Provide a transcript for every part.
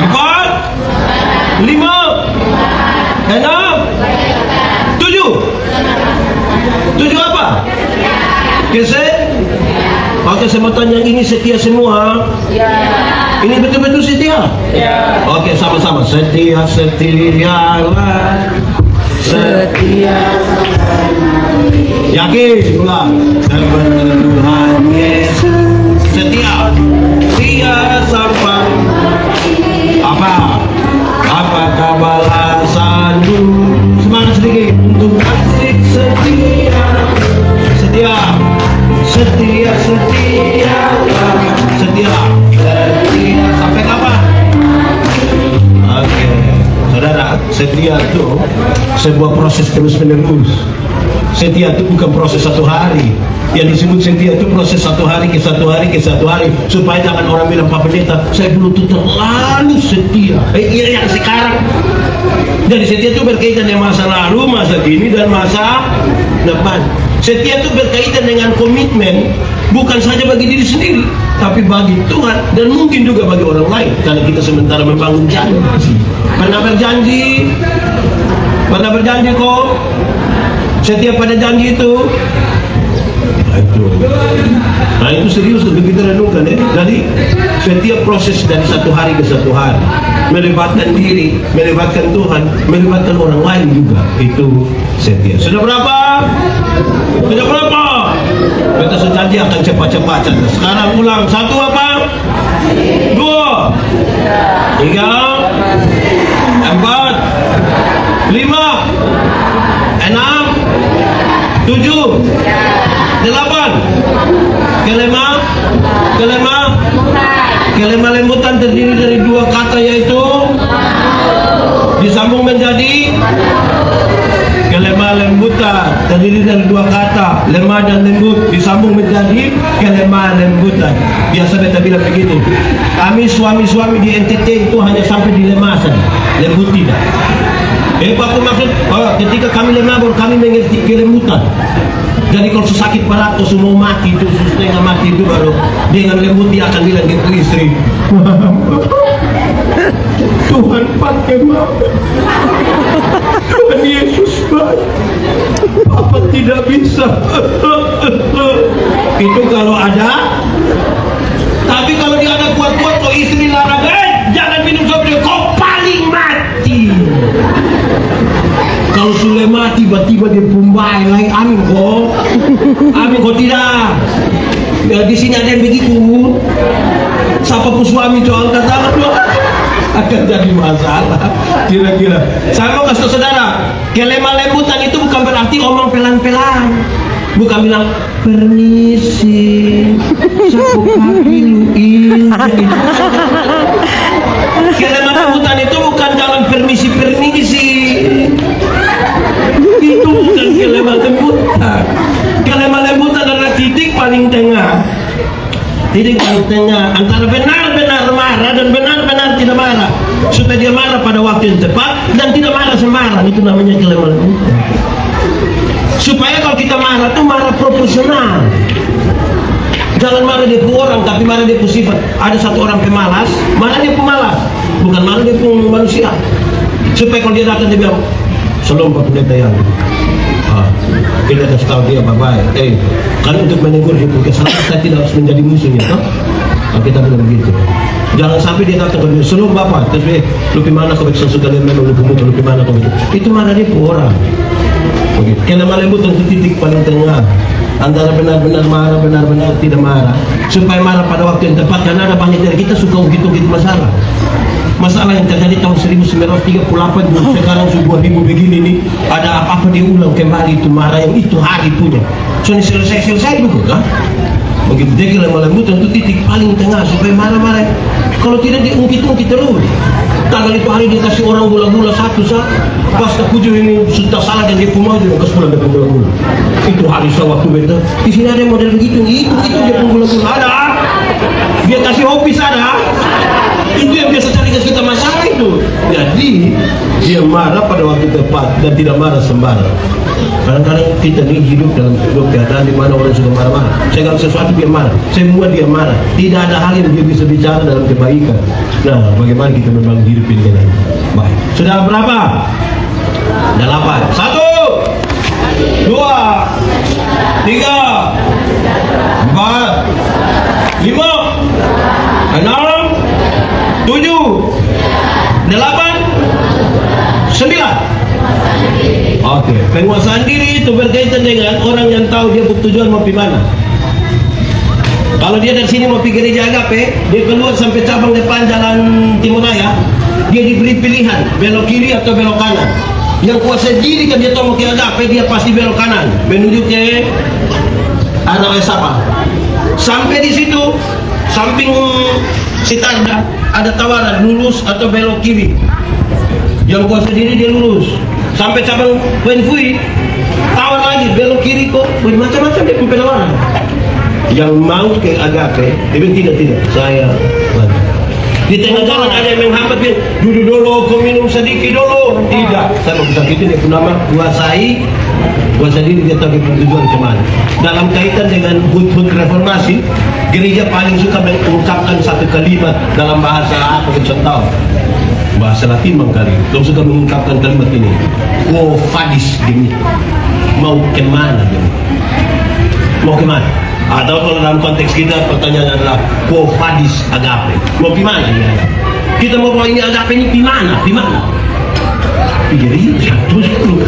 4, 5, 6, 7. 7 apa? Oke, saya mau tanya, ini setia semua? Ini betul-betul setia? Oke, sama-sama. Setia, setialah. Setia. Yakin? Ulang. Sebenar Tuhan Yesus. Setia. Setia sampai. Apakah balasanmu? Semangat sedikit untuk asik setia. Setia. Setia, setia, setia, setia sampai kapan? Oke, saudara, setia itu sebuah proses terus-menerus. Setia itu bukan proses satu hari. Yang disebut setia itu proses satu hari ke satu hari ke satu hari, supaya jangan orang bilang, Pak Pendeta, saya dulu tuh terlalu setia. Iya, yang sekarang. Jadi setia itu berkaitan dengan masa lalu, masa kini, dan masa depan. Setia itu berkaitan dengan komitmen, bukan saja bagi diri sendiri, tapi bagi Tuhan, dan mungkin juga bagi orang lain. Karena kita sementara membangun janji. Pernah berjanji kok. Setiap pada janji itu. Nah itu serius untuk kita renungkan ya. Jadi setiap proses dari satu hari ke satu hari, melibatkan diri, melibatkan Tuhan, melibatkan orang lain juga, itu setia. Sudah berapa? Sudah berapa? Kita sejanji akan cepat-cepat. Sekarang ulang. 1 apa? 2, 3, 4, 5, 6, 7, 8. Kelima lembutan terdiri dari 2 kata, yaitu disambung menjadi kelemah lembutan, terdiri dari 2 kata, lemah dan lembut, disambung menjadi kelemah lembutan. Biasa kita bilang begini, kami suami-suami di NTT itu hanya sampai di lemah saja, lembut tidak. Aku maksud, ketika kami lemah baru kami mengerti kelembutan. Jadi kalau sakit parah atau semua mati itu, setengah mati itu, baru dengan lembut dia akan bilang ke istri, Tuhan pakai mama, Tuhan Yesus baik, Papa tidak bisa. Itu kalau Amin kok tidak. Ya, di sini ada yang begitu. Siapapun suami itu angkat tangan loh. Akan jadi masalah. Kira-kira. Saya mau kasih saudara, kelemah lembutan itu bukan berarti omong pelan-pelan. Bukan bilang permisi, sapu kaki lu injak. Kelemah lembutan itu bukan jalan permisi. Itu bukan kelemah lembutan. Kelemah lembutan adalah titik paling tengah. Titik paling tengah antara benar-benar marah dan benar-benar tidak marah, supaya dia marah pada waktu yang tepat dan tidak marah sembarang. Itu namanya kelemah lembutan. Supaya kalau kita marah tuh marah proporsional. Jangan marah dia pun orang, tapi marah dia pun sifat. Ada satu orang pemalas, marah dia pemalas, bukan marah dia pun manusia. Supaya kalau dia datang dia bilang, "Salam Pak Pendeta yang kita kasih tahu dia baik. Kan untuk menegur dia pun kesalahan, saya tidak harus menjadi musuhnya, toh? Kita bilang begitu. Jangan sampai dia datang ke dia, "Salam Bapak, terus lu gimana kau bisa suka dia memang lu gimana kau itu?" Itu marah dia pun orang. Kelemah lembutan itu titik paling tengah antara benar-benar marah, benar-benar tidak marah, supaya marah pada waktu yang tepat. Karena ada banyak dari kita suka begitu masalah yang terjadi tahun 1938 sekarang sebuah ribu begini nih, ada apa-apa diulang kembali, itu marah yang itu hari punya. So ini selesai dulu kan. Begitu dia kelemah lembutan itu titik paling tengah supaya marah-marah. Kalau tidak diungkit-ungkit terus. Tanggal itu hari dia kasih orang gula-gula satu pas kepuju ini sudah salah dan dia pun mau juga kasih pulang dengan gula-gula. Itu hari waktu beta. Di sini ada yang model begitu, itu dia pun gula-gula ada. Dia kasih hobi ada. Itu yang biasa cari ke kita masalah itu. Jadi dia marah pada waktu tepat dan tidak marah sembarang. Kadang-kadang kita ini hidup dalam keadaan di mana orang sudah marah-marah. Segala sesuatu dia marah, semua dia marah. Tidak ada hal yang dia bisa bicara dalam kebaikan. Nah, bagaimana kita memang hidup ini dengan baik? Sudah berapa? 8. 1, 2, 3, 4, 5, 6, 7, 8, 9. Oke, penguasaan diri itu berkaitan dengan orang yang tahu dia bertujuan mau pergi mana. Kalau dia dari sini mau pergi gereja Agape, dia keluar sampai cabang depan Jalan Timur Raya, dia diberi pilihan belok kiri atau belok kanan. Yang kuasa diri kan dia tahu mau ke Agape, dia pasti belok kanan menuju ke Anak Esapa. Sampai di situ samping Sitarda ada tawaran lurus atau belok kiri. Yang kuasa diri dia lurus sampai cabang Wenfui, tawar lagi belok kiri kok, macam-macam dia penawaran. Yang mau ke Agape, dia tidak, saya di tengah jalan ada yang menghambat dia, duduk dulu, kau minum sedikit dulu. Tidak, saya mau bilang itu dia pun nama kuasa diri, dia tahu tujuan kemana. Dalam kaitan dengan hut reformasi, gereja paling suka mengungkapkan satu kalimat dalam bahasa apa contoh, bahasa Latin mengkali, kau suka mengungkapkan kalimat ini, quo vadis demi, mau kemana demi, mau kemana? Atau kalau dalam konteks kita pertanyaan adalah quo vadis Agape, mau gimana dia? Kita mau bawa ini Agape ini gimana? Gereja terus dulu.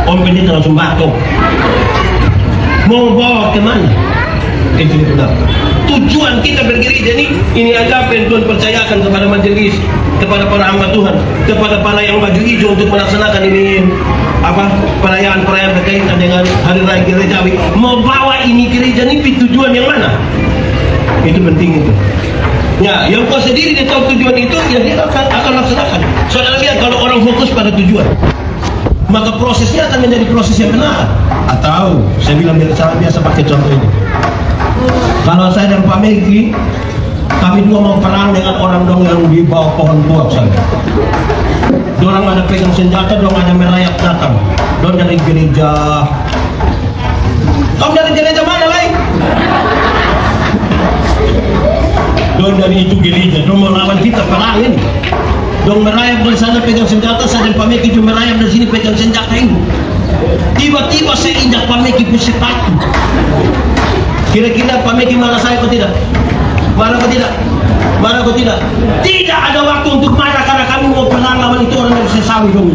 Om Pendeta langsung batuk. Mau bawa kemana? Itu benar. Tujuan kita bergereja ini Agape yang Tuhan percayakan kepada majelis, kepada para hamba Tuhan, kepada para yang baju hijau untuk melaksanakan ini perayaan-perayaan berkaitan dengan hari raya gerejawi. Mau bawa ini gereja ini tujuan yang mana? Itu penting itu. Ya, yang kau sendiri dia tahu tujuan itu, ya dia akan laksanakan. Saudara lihat, kalau orang fokus pada tujuan, maka prosesnya akan menjadi proses yang benar. Atau saya bilang biasa pakai contoh ini. Kalau saya dan Pak Megi, kami dua mau perang dengan orang dong yang di bawah pohon tua sana. Dorang ada pegang senjata, dorang ada merayap datang. Dorang dari gereja. Kamu dari gereja mana lain? Dorang dari itu gereja, dorang mau lawan kita perang ini. Dorang merayap dari sana pegang senjata, saya dan Pak Megi juga merayap dari sini pegang senjata ini. Tiba-tiba saya injak Pak Megi pun sepatu. Kira-kira Pak Megi marah saya atau tidak? Marah atau tidak? Marah atau tidak? Tidak ada waktu untuk marah karena kami mau perang lawan itu orang yang sesawi dong.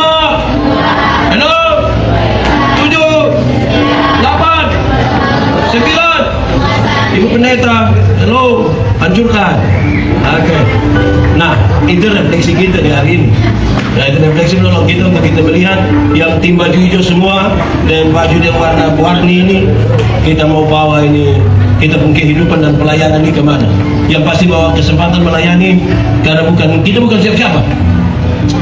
Halo. 7, 8, 9. Ibu pendeta, halo, hancurkan. Oke. Nah, itu refleksi kita di hari ini. Nah, itu refleksi menolong kita untuk kita melihat yang tim baju hijau semua dan baju yang warna-warni ini, kita mau bawa ini, kita punya kehidupan dan pelayanan ini kemana? Yang pasti bawa kesempatan melayani, karena kita bukan siapa-siapa,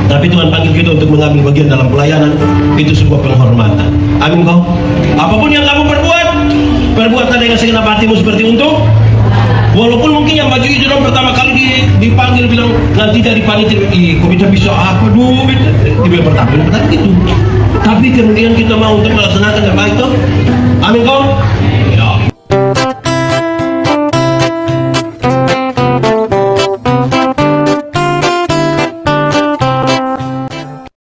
tapi Tuhan panggil kita untuk mengambil bagian dalam pelayanan. Itu sebuah penghormatan. Amin kau. Apapun yang kamu perbuatan dengan segenap hatimu seperti untuk, walaupun mungkin yang baju hijau pertama kali dipanggil bilang nanti dari panitia, kita bisa apa dulu, dibilang pertama gitu. Tapi kemudian kita mau untuk melaksanakan yang baik tuh. Amin kau.